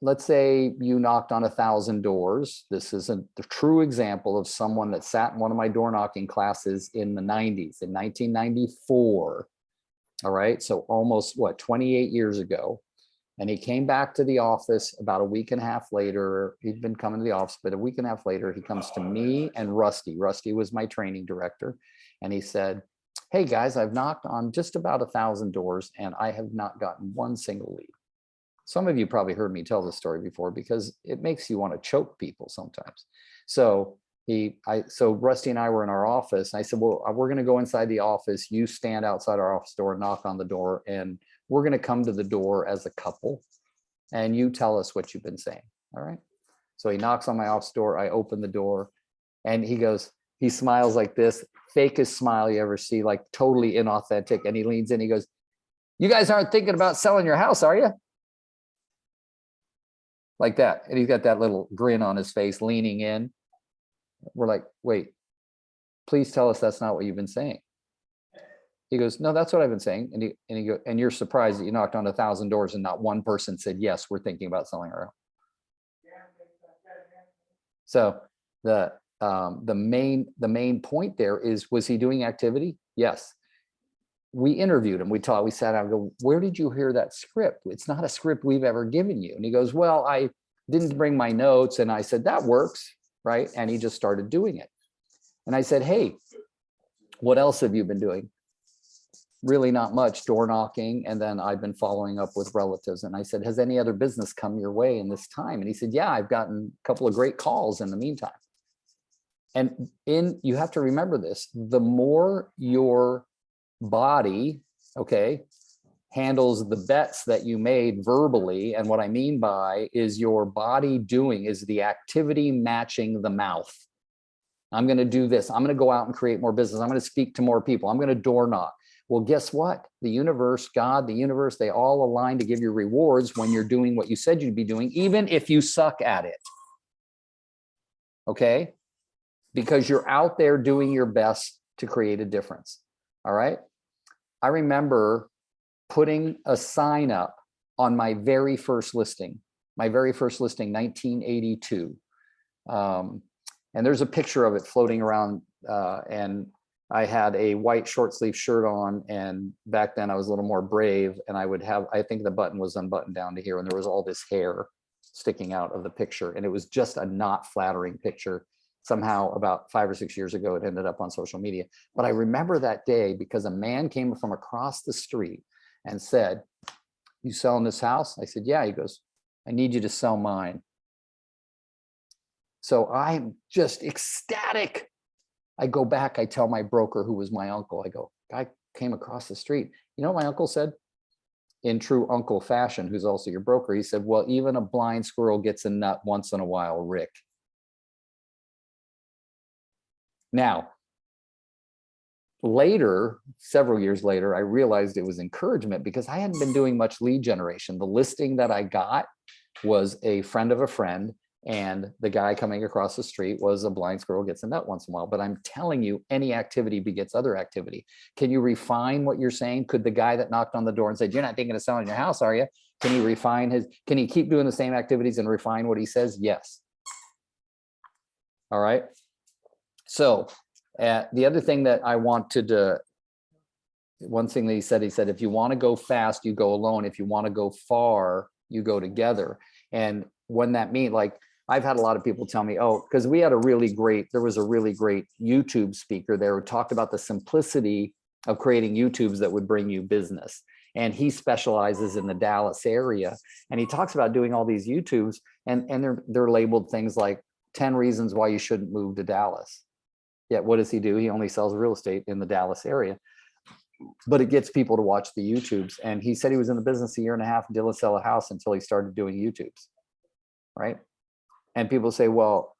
Let's say you knocked on 1,000 doors. This is a true example of someone that sat in one of my door knocking classes in the 90s, in 1994. All right, so almost 28 years ago. And he came back to the office about a week and a half later. He'd been coming to the office, but a week and a half later, he comes to me and Rusty. Rusty was my training director. And he said, "Hey guys, I've knocked on just about 1,000 doors and I have not gotten one single lead." Some of you probably heard me tell this story before because it makes you want to choke people sometimes. So Rusty and I were in our office. And I said, "Well, we're going to go inside the office. You stand outside our office door, knock on the door, and we're going to come to the door as a couple. And you tell us what you've been saying." All right. So he knocks on my office door. I open the door and he smiles like this, fakest smile you ever see, like totally inauthentic. And he leans in, he goes, "You guys aren't thinking about selling your house, are you?" Like that. And he's got that little grin on his face, leaning in. We're like, "Wait, please tell us that's not what you've been saying." He goes, "No, that's what I've been saying." And you're surprised that you knocked on 1,000 doors and not one person said, "Yes, we're thinking about selling our house." So the main point there is, was he doing activity? Yes. We interviewed him. We sat down and go, "Where did you hear that script? It's not a script we've ever given you." And he goes, "Well, I didn't bring my notes." And I said, "That works." Right. And he just started doing it. And I said, "Hey, What else have you been doing? Really not much, door knocking. And then I've been following up with relatives. And I said, has any other business come your way in this time? And he said, yeah, I've gotten a couple of great calls in the meantime. And you have to remember this, the more your body, okay, handles the bets that you made verbally. And what I mean by is your body doing is the activity matching the mouth. I'm going to do this. I'm going to go out and create more business. I'm going to speak to more people. I'm going to door knock. Well, guess what? The universe, God, the universe, they all align to give you rewards when you're doing what you said you'd be doing, even if you suck at it. Okay? Because you're out there doing your best to create a difference. All right? I remember putting a sign up on my very first listing, 1982. And there's a picture of it floating around, and I had a white short sleeve shirt on, and back then I was a little more brave, and I think the button was unbuttoned down to here, and there was all this hair sticking out of the picture, and it was just a not flattering picture. Somehow about 5 or 6 years ago, it ended up on social media. But I remember that day because a man came from across the street and said, "You selling this house?" I said, "Yeah." He goes, "I need you to sell mine." So I'm just ecstatic. I go back, I tell my broker, who was my uncle, I go, "Guy came across the street. You know what my uncle said?" In true uncle fashion, who's also your broker, he said, "Well, even a blind squirrel gets a nut once in a while, Rick." Now, later, several years later, I realized it was encouragement because I hadn't been doing much lead generation. The listing that I got was a friend of a friend, and the guy coming across the street was a blind squirrel gets a nut once in a while. But I'm telling you, any activity begets other activity. Can you refine what you're saying? Could the guy that knocked on the door and said, "You're not thinking of selling your house, are you?" Can he refine can he keep doing the same activities and refine what he says? Yes. All right. So the other thing that I wanted to, one thing that he said, if you want to go fast, you go alone. If you want to go far, you go together. And when that means, like, I've had a lot of people tell me, oh, because there was a really great YouTube speaker there who talked about the simplicity of creating YouTubes that would bring you business. And he specializes in the Dallas area. And he talks about doing all these YouTubes, and they're labeled things like 10 reasons why you shouldn't move to Dallas. Yet what does he do? He only sells real estate in the Dallas area. But it gets people to watch the YouTubes. And he said he was in the business a year and a half and didn't sell a house until he started doing YouTubes. Right? And people say, well,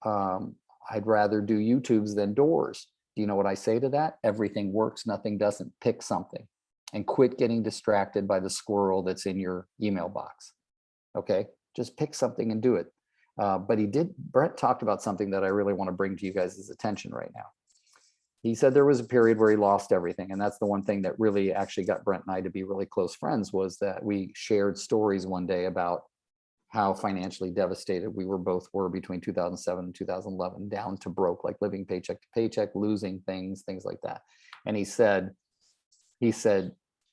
I'd rather do YouTubes than doors. Do you know what I say to that? Everything works, nothing doesn't. Pick something and quit getting distracted by the squirrel that's in your email box. Okay, just pick something and do it. But Brent talked about something that I really want to bring to you guys' attention right now. He said there was a period where he lost everything. And that's the one thing that really actually got Brent and I to be really close friends, was that we shared stories one day about how financially devastated we both were between 2007 and 2011, down to broke, like living paycheck to paycheck, losing things like that. And he said,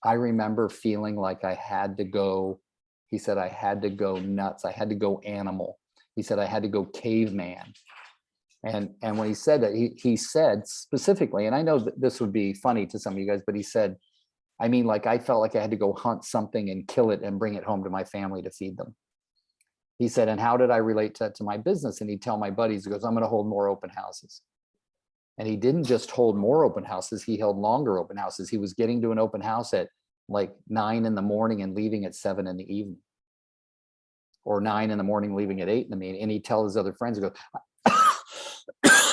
I remember feeling like I had to go, he said, I had to go nuts. I had to go animal. He said, I had to go caveman. And when he said that, he said specifically, and I know that this would be funny to some of you guys, but he said, I mean, like, I felt like I had to go hunt something and kill it and bring it home to my family to feed them. He said, and how did I relate that to my business? And he'd tell my buddies, he goes, I'm going to hold more open houses. And he didn't just hold more open houses, he held longer open houses. He was getting to an open house at like 9 in the morning and leaving at 7 in the evening. Or 9 in the morning, leaving at 8 in the evening. And he'd tell his other friends, he goes,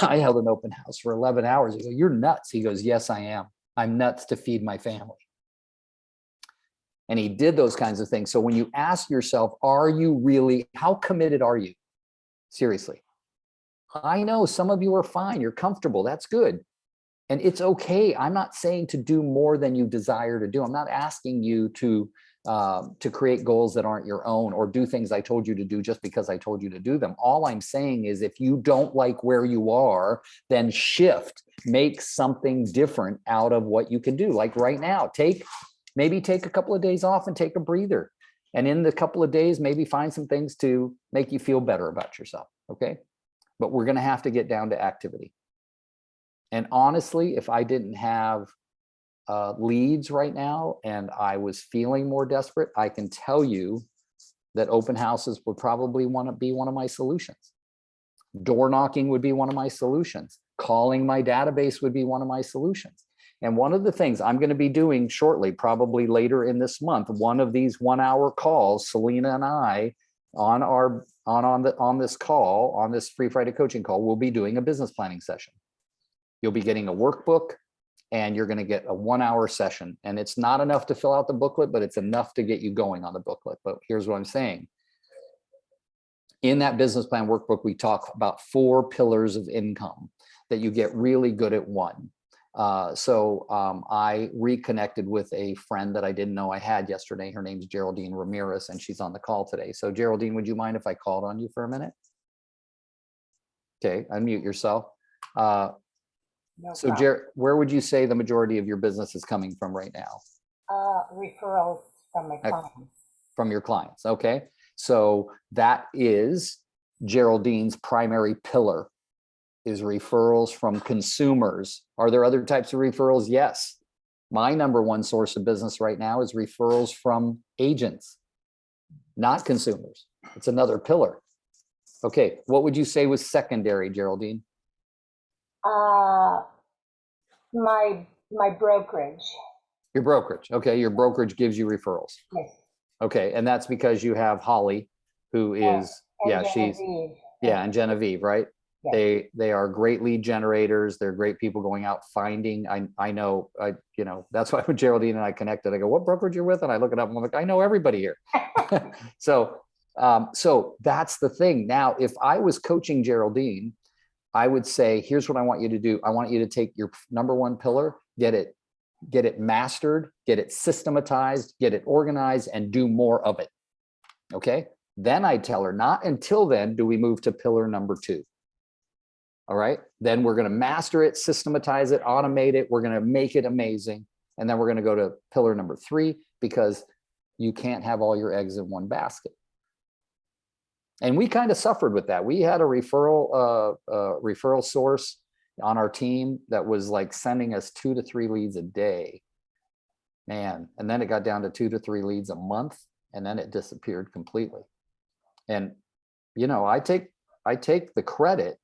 I held an open house for 11 hours. He goes, you're nuts. He goes, yes, I am. I'm nuts to feed my family. And he did those kinds of things. So when you ask yourself, how committed are you? Seriously. I know some of you are fine. You're comfortable. That's good. And it's okay. I'm not saying to do more than you desire to do. I'm not asking you to create goals that aren't your own, or do things I told you to do just because I told you to do them. All I'm saying is, if you don't like where you are, then shift, make something different out of what you can do. Like right now, maybe take a couple of days off and take a breather. And in the couple of days, maybe find some things to make you feel better about yourself. Okay. But we're going to have to get down to activity. And honestly, if I didn't have leads right now and I was feeling more desperate, I can tell you that open houses would probably want to be one of my solutions. Door knocking would be one of my solutions. Calling my database would be one of my solutions. And one of the things I'm going to be doing shortly, probably later in this month, one of these 1 hour calls, Selena and I on this call, on this Free Friday coaching call, we'll be doing a business planning session. You'll be getting a workbook and you're going to get a 1 hour session. And it's not enough to fill out the booklet, but it's enough to get you going on the booklet. But here's what I'm saying. In that business plan workbook, we talk about 4 pillars of income that you get really good at one. I reconnected with a friend that I didn't know I had yesterday. Her name's Geraldine Ramirez, and she's on the call today. So Geraldine, would you mind if I called on you for a minute? Okay, unmute yourself. No So problem. where would you say the majority of your business is coming from right now? Referrals from my Uh, clients. From your clients, okay? So that is Geraldine's primary pillar, is referrals from consumers. Are there other types of referrals? Yes. My number one source of business right now is referrals from agents, not consumers. It's another pillar. Okay, what would you say was secondary, Geraldine? My brokerage. Your brokerage. Okay, your brokerage gives you referrals. Yes. Okay, and that's because you have Holly, who is, And yeah, she's, Genevieve. yeah, and Genevieve, right? Yes. They are great lead generators. They're great people going out finding. I know, that's why when Geraldine and I connected, I go, what brokerage you're with? And I look it up and I'm like, I know everybody here. So that's the thing. Now, if I was coaching Geraldine, I would say, here's what I want you to do. I want you to take your number one pillar, get it mastered, get it systematized, get it organized, and do more of it. Okay. Then I tell her, not until then do we move to pillar number 2. All right. Then we're going to master it, systematize it, automate it. We're going to make it amazing. And then we're going to go to pillar number 3, because you can't have all your eggs in one basket. And we kind of suffered with that. We had a referral source on our team that was like sending us 2 to 3 leads a day, man. And then it got down to 2 to 3 leads a month, and then it disappeared completely. And, I take the credit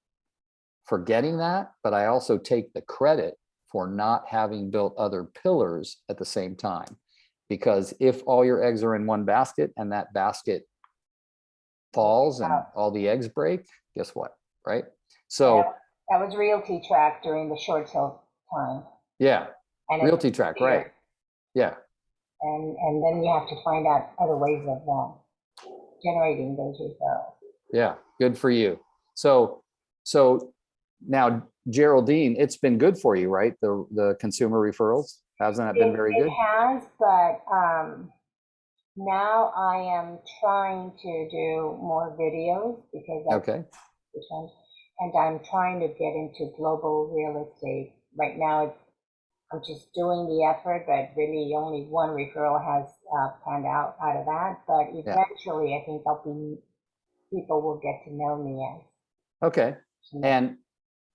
for getting that, but I also take the credit for not having built other pillars at the same time. Because if all your eggs are in one basket and that basket falls and all the eggs break, guess what, right? So that was Realty Track during the short sale time. yeah, And Realty Track, right? Yeah. And then you have to find out other ways of generating those referrals. Yeah, good for you. So now, Geraldine, it's been good for you, right? The consumer referrals, hasn't that been very good? It has, but now I am trying to do more videos because Okay. and I'm trying to get into global real estate. Right now, I'm just doing the effort, but really only one referral has panned out of that. But eventually, I think people will get to know me as. Okay. And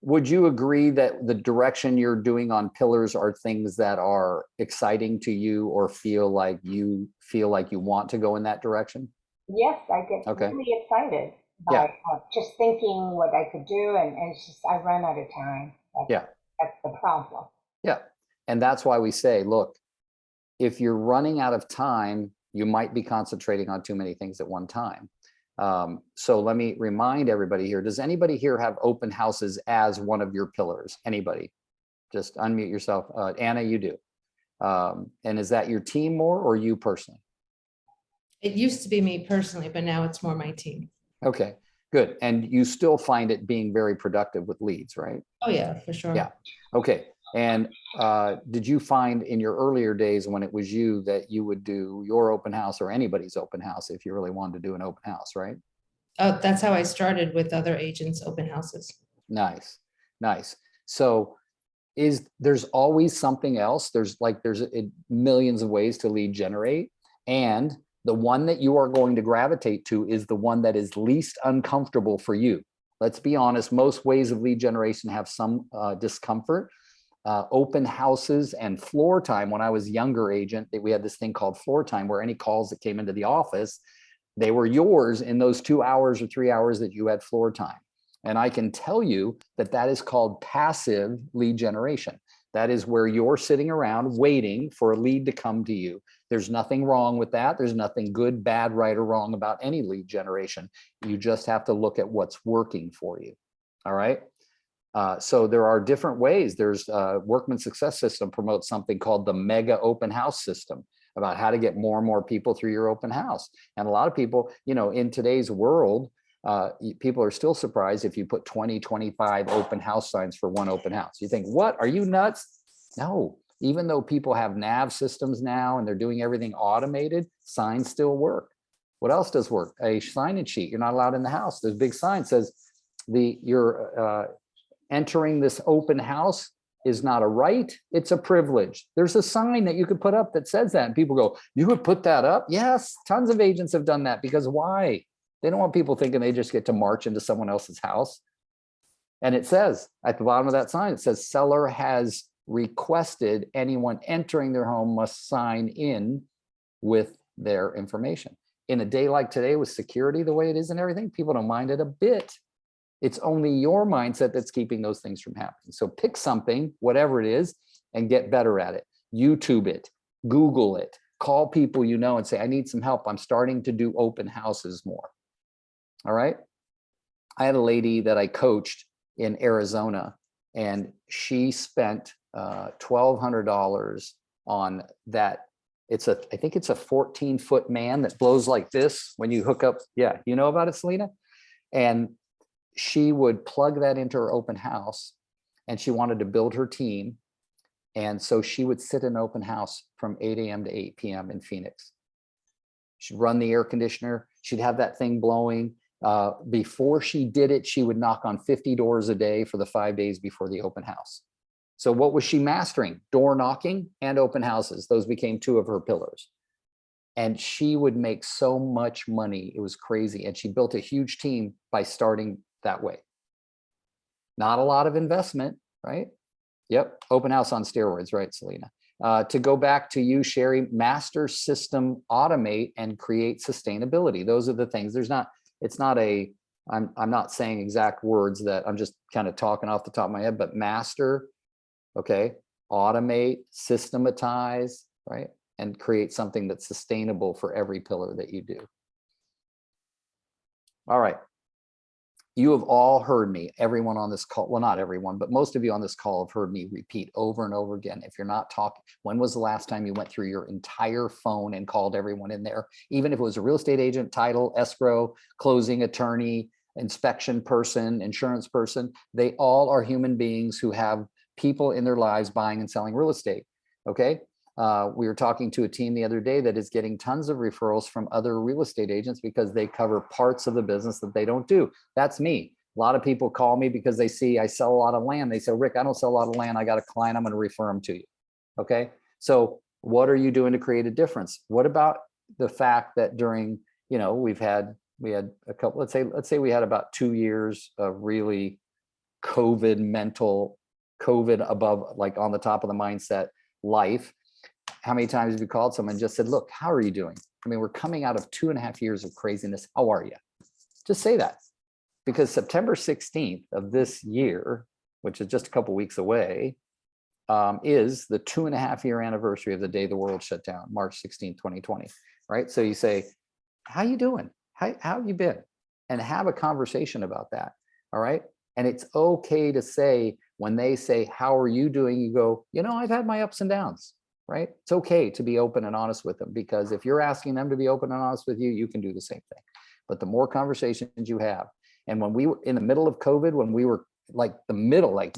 would you agree that the direction you're doing on pillars are things that are exciting to you, or feel like you want to go in that direction? Yes, I get really excited by just thinking what I could do, and it's just I run out of time. That's the problem. Yeah. And that's why we say, look, if you're running out of time, you might be concentrating on too many things at one time. So let me remind everybody here, does anybody here have open houses as one of your pillars? Anybody? Just unmute yourself. Anna, you do. And is that your team more, or you personally? It used to be me personally, but now it's more my team. Okay, good. And you still find it being very productive with leads, right? Oh yeah, for sure. Yeah. Okay. And did you find in your earlier days when it was you that you would do your open house or anybody's open house if you really wanted to do an open house, right? That's how I started with other agents' open houses. Nice. Nice. So there's always something else. There's millions of ways to lead generate. And the one that you are going to gravitate to is the one that is least uncomfortable for you. let's be honest, most ways of lead generation have some discomfort. Open houses and floor time. When I was younger agent, we had this thing called floor time, where any calls that came into the office, they were yours in those 2 hours or 3 hours that you had floor time. And I can tell you that that is called passive lead generation. That is where you're sitting around waiting for a lead to come to you. There's nothing wrong with that. There's nothing good, bad, right, or wrong about any lead generation. You just have to look at what's working for you. All right. So there are different ways. There's Workman Success System promotes something called the mega open house system, about how to get more and more people through your open house. And a lot of people, you know, in today's world, people are still surprised if you put 20, 25 open house signs for one open house. You think, what, are you nuts? No, even though people have nav systems now and they're doing everything automated, signs still work. What else does work? A sign-in sheet. You're not allowed in the house. There's a big sign says you're entering this open house is not a right, it's a privilege. There's a sign that you could put up that says that, and people go, you would put that up? Yes, tons of agents have done that, because why? They don't want people thinking they just get to march into someone else's house. And it says at the bottom of that sign, it says seller has requested anyone entering their home must sign in with their information. In a day like today, with security the way it is and everything, people don't mind it a bit. It's only your mindset that's keeping those things from happening. So pick something, whatever it is, and get better at it. YouTube it, Google it, call people you know and say, I need some help. I'm starting to do open houses more. All right. I had a lady that I coached in Arizona, and she spent $1,200 on that. I think it's a 14-foot man that blows like this when you hook up. Yeah, you know about it, Selena? And she would plug that into her open house, and she wanted to build her team. And so she would sit in open house from 8 a.m. to 8 p.m. in Phoenix. She'd run the air conditioner. She'd have that thing blowing. Before she did it, she would knock on 50 doors a day for the 5 days before the open house. So what was she mastering? Door knocking and open houses. Those became two of her pillars. And she would make so much money. It was crazy. And she built a huge team by starting that way. Not a lot of investment, right? Yep. Open house on steroids, right, Selena? To go back to you, Sherry, master system, automate, and create sustainability. Those are the things. I'm not saying exact words, that I'm just kind of talking off the top of my head, but master, okay, automate, systematize, right? And create something that's sustainable for every pillar that you do. All right. You have all heard me, everyone on this call, well, not everyone, but most of you on this call have heard me repeat over and over again. If you're not talking, when was the last time you went through your entire phone and called everyone in there? Even if it was a real estate agent, title, escrow, closing attorney, inspection person, insurance person, they all are human beings who have people in their lives buying and selling real estate, okay? We were talking to a team the other day that is getting tons of referrals from other real estate agents because they cover parts of the business that they don't do. That's me. A lot of people call me because they see I sell a lot of land. They say, Rick, I don't sell a lot of land. I got a client. I'm going to refer them to you. Okay. So what are you doing to create a difference? What about the fact that during, you know, we had a couple, let's say we had about 2 years of really COVID above, like on the top of the mindset life. How many times have you called someone and just said, look, how are you doing? I mean, we're coming out of 2.5 years of craziness. How are you? Just say that, because September 16th of this year, which is just a couple weeks away, is the 2.5-year anniversary of the day the world shut down, March 16th, 2020, right? So you say, how you doing? How have you been? And have a conversation about that, all right? And it's okay to say, when they say, how are you doing? You go, you know, I've had my ups and downs. Right? It's okay to be open and honest with them, because if you're asking them to be open and honest with you, you can do the same thing. But the more conversations you have, and when we were in the middle of COVID, when we were like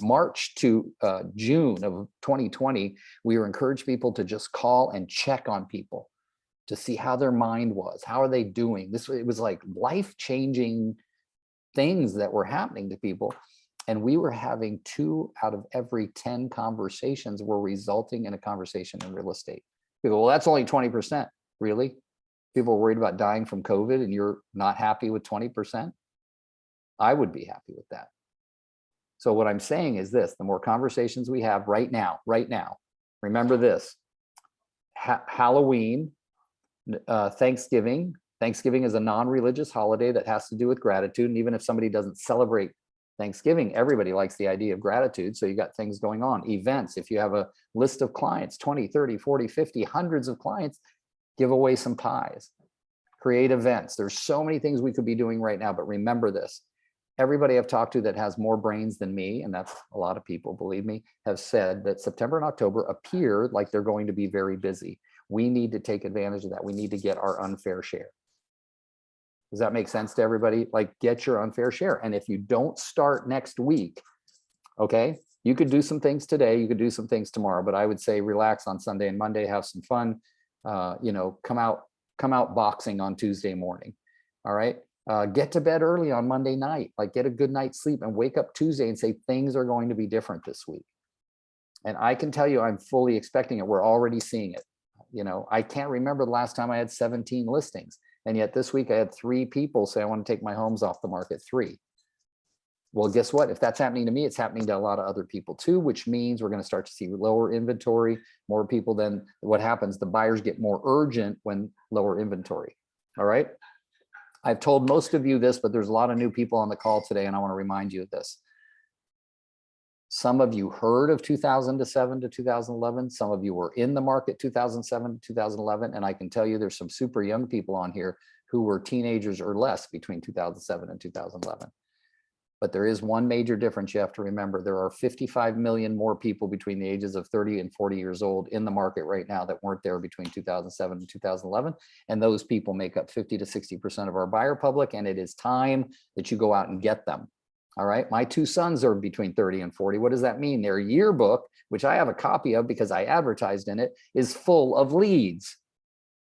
March to June of 2020, we were encouraged people to just call and check on people to see how their mind was. How are they doing? It was like life-changing things that were happening to people. And we were having 2 out of every 10 conversations were resulting in a conversation in real estate. People, well, that's only 20%. Really? People are worried about dying from COVID and you're not happy with 20%? I would be happy with that. So what I'm saying is this, the more conversations we have right now, remember this, Halloween, Thanksgiving is a non-religious holiday that has to do with gratitude. And even if somebody doesn't celebrate Thanksgiving, everybody likes the idea of gratitude. So you got things going on, events. If you have a list of clients, 20, 30, 40, 50, hundreds of clients, give away some pies, create events. There's so many things we could be doing right now, but remember this. Everybody I've talked to that has more brains than me, and that's a lot of people, believe me, have said that September and October appear like they're going to be very busy. We need to take advantage of that. We need to get our unfair share. Does that make sense to everybody? Like, get your unfair share. And if you don't start next week, okay, you could do some things today, you could do some things tomorrow, but I would say relax on Sunday and Monday, have some fun, come out boxing on Tuesday morning. All right. Get to bed early on Monday night, like get a good night's sleep and wake up Tuesday and say things are going to be different this week. And I can tell you, I'm fully expecting it. We're already seeing it. I can't remember the last time I had 17 listings. And yet this week I had 3 people say, I want to take my homes off the market, 3. Well, guess what? If that's happening to me, it's happening to a lot of other people too, which means we're going to start to see lower inventory, more people. Then what happens? The buyers get more urgent when lower inventory. All right. I've told most of you this, but there's a lot of new people on the call today, and I want to remind you of this. Some of you heard of 2007 to 2011. Some of you were in the market 2007 to 2011. And I can tell you there's some super young people on here who were teenagers or less between 2007 and 2011. But there is one major difference you have to remember. There are 55 million more people between the ages of 30 and 40 years old in the market right now that weren't there between 2007 and 2011. And those people make up 50 to 60% of our buyer public. And it is time that you go out and get them. All right. My 2 sons are between 30 and 40. What does that mean? Their yearbook, which I have a copy of because I advertised in it, is full of leads,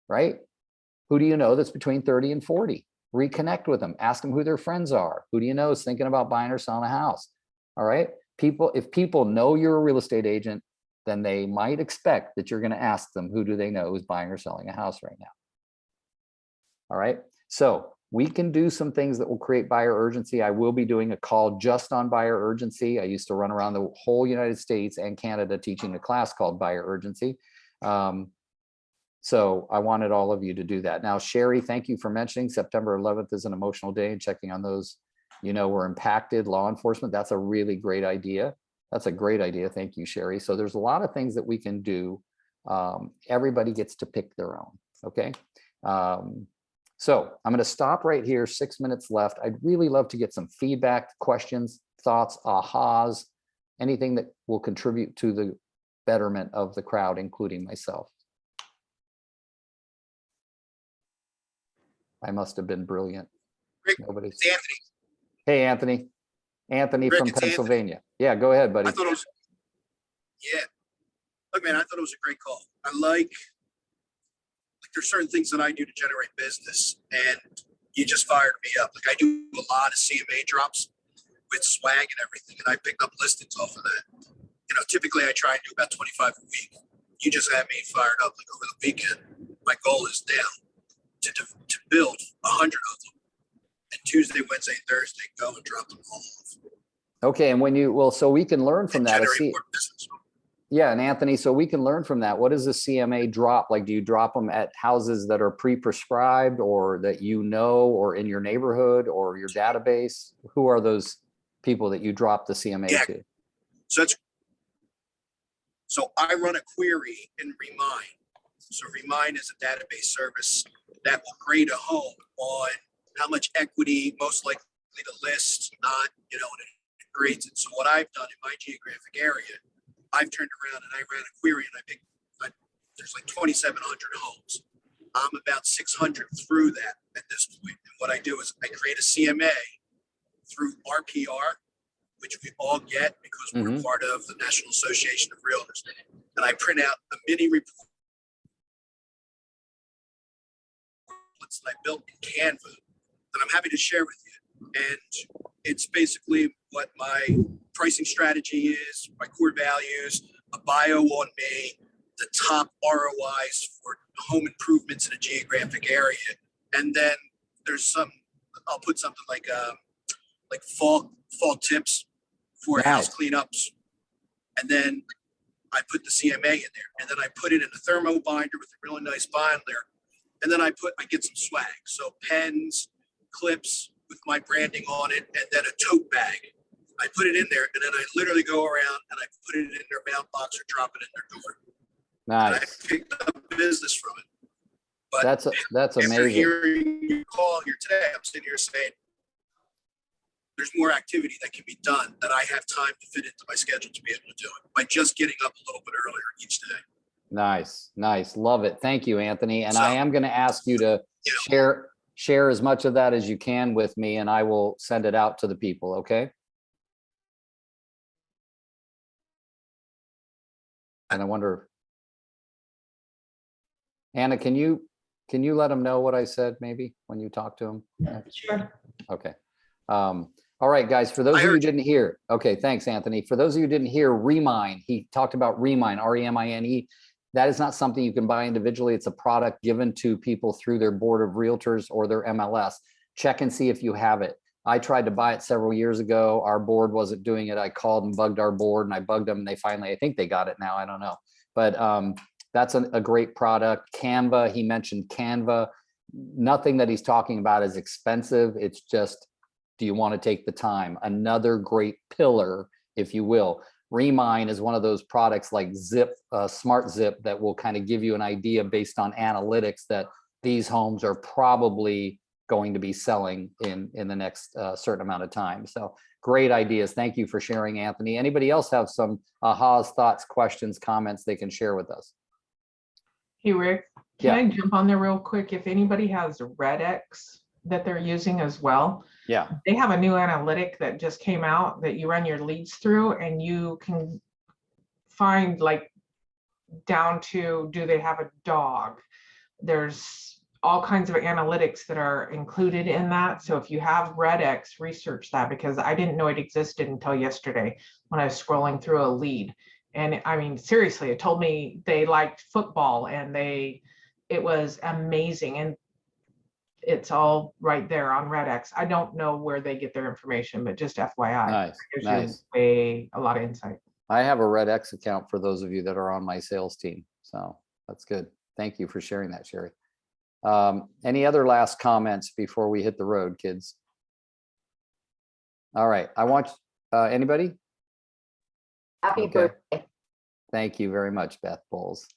right? Who do you know that's between 30 and 40? Reconnect with them, ask them who their friends are. Who do you know is thinking about buying or selling a house? All right. If people know you're a real estate agent, then they might expect that you're going to ask them, who do they know is buying or selling a house right now? All right. So we can do some things that will create buyer urgency. I will be doing a call just on buyer urgency. I used to run around the whole United States and Canada teaching a class called Buyer Urgency. So I wanted all of you to do that. Now, Sherry, thank you for mentioning September 11th is an emotional day and checking on those, we're impacted, law enforcement. That's a really great idea. That's a great idea. Thank you, Sherry. So there's a lot of things that we can do. Everybody gets to pick their own. Okay. So I'm going to stop right here. 6 minutes left. I'd really love to get some feedback, questions, thoughts, ahas, anything that will contribute to the betterment of the crowd, including myself. I must have been brilliant. Rick, Nobody's. it's Anthony. Hey, Anthony. Anthony Rick, from it's Pennsylvania. Yeah, go ahead, buddy. I thought it was, look, man, I thought it was a great call. I like there's certain things that I do to generate business, and you just fired me up. Like I do a lot of CMA drops with swag and everything, and I picked up listings off of that. Typically I try and do about 25 a week. You just had me fired up like over the weekend. My goal is now to build 100 of them, and Tuesday, Wednesday, Thursday, go and drop them all off. Okay, and so we can learn from that. Generate more business. Yeah, and Anthony, so we can learn from that. What is a CMA drop? Like, do you drop them at houses that are pre-prescribed or that or in your neighborhood or your database? Who are those people that you drop the CMA to? So I run a query in Remind. So Remind is a database service that will grade a home on how much equity, most likely to list, not, and it grades it. So what I've done in my geographic area, I've turned around and I ran a query and there's like 2,700 homes. I'm about 600 through that at this point. And what I do is I create a CMA through RPR, which we all get because we're part of the National Association of Realtors. And I print out a mini report that I built in Canva that I'm happy to share with you. And it's basically what my pricing strategy is, my core values, a bio on me, the top ROIs for home improvements in a geographic area. And then there's I'll put something like like fall tips for house Nice. cleanups. And then I put the CMA in there, and then I put it in a thermo binder with a really nice binder. And then I get some swag. So pens, clips with my branding on it, and then a tote bag. I put it in there, and then I literally go around and I put it in their mailbox or drop it in their door. And I Nice. picked up business from it. But That's after amazing. hearing your call here today, I'm sitting here saying, there's more activity that can be done that I have time to fit into my schedule to be able to do it by just getting up a little bit earlier each day. Nice, nice. Love it. Thank you, Anthony. And So- I am going to ask you to share as much of that as you can with me, and I will send it out to the people. Okay. And I wonder, Anna, can you let them know what I said maybe when you talk to them? Sure. Okay. All right, guys, for those I of you who heard didn't hear, okay, thanks, Anthony. For those of you who didn't hear, Remine, he talked about Remine, R-E-M-I-N-E. That is not something you can buy individually. It's a product given to people through their board of realtors or their MLS. Check and see if you have it. I tried to buy it several years ago. Our board wasn't doing it. I called and bugged our board, and I bugged them, and they finally, I think they got it now. I don't know. But that's a great product. Canva, he mentioned Canva. Nothing that he's talking about is expensive. It's just, do you want to take the time? Another great pillar, if you will. Remine is one of those products like Zip, Smart Zip, that will kind of give you an idea based on analytics that these homes are probably going to be selling in the next certain amount of time. So great ideas. Thank you for sharing, Anthony. Anybody else have some ahas, thoughts, questions, comments they can share with us? Hey, Rick, can I jump on there real quick? If anybody has RedX that they're using as well, Yeah. they have a new analytic that just came out that you run your leads through, and you can find like down to, do they have a dog? There's all kinds of analytics that are included in that. So if you have RedX, research that, because I didn't know it existed until yesterday when I was scrolling through a lead. And I mean, seriously, it told me they liked football, and it was amazing. And it's all right there on RedX. I don't know where they get their information, but just FYI, Nice, gives nice. you a lot of insight. I have a RedX account for those of you that are on my sales team. So that's good. Thank you for sharing that, Sherry. Any other last comments before we hit the road, kids? All right. I want anybody? Happy Okay. birthday. Thank you very much, Beth Bowles.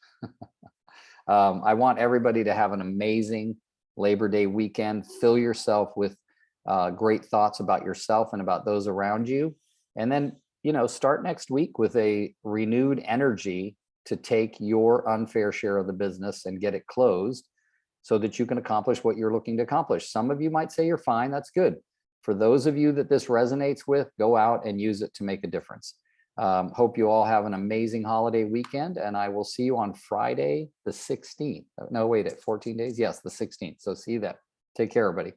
I want everybody to have an amazing Labor Day weekend. Fill yourself with great thoughts about yourself and about those around you. And then, start next week with a renewed energy to take your unfair share of the business and get it closed so that you can accomplish what you're looking to accomplish. Some of you might say you're fine. That's good. For those of you that this resonates with, go out and use it to make a difference. Hope you all have an amazing holiday weekend, and I will see you on Friday, the 16th. No, wait, at 14 days? Yes, the 16th. So see you then. Take care, everybody.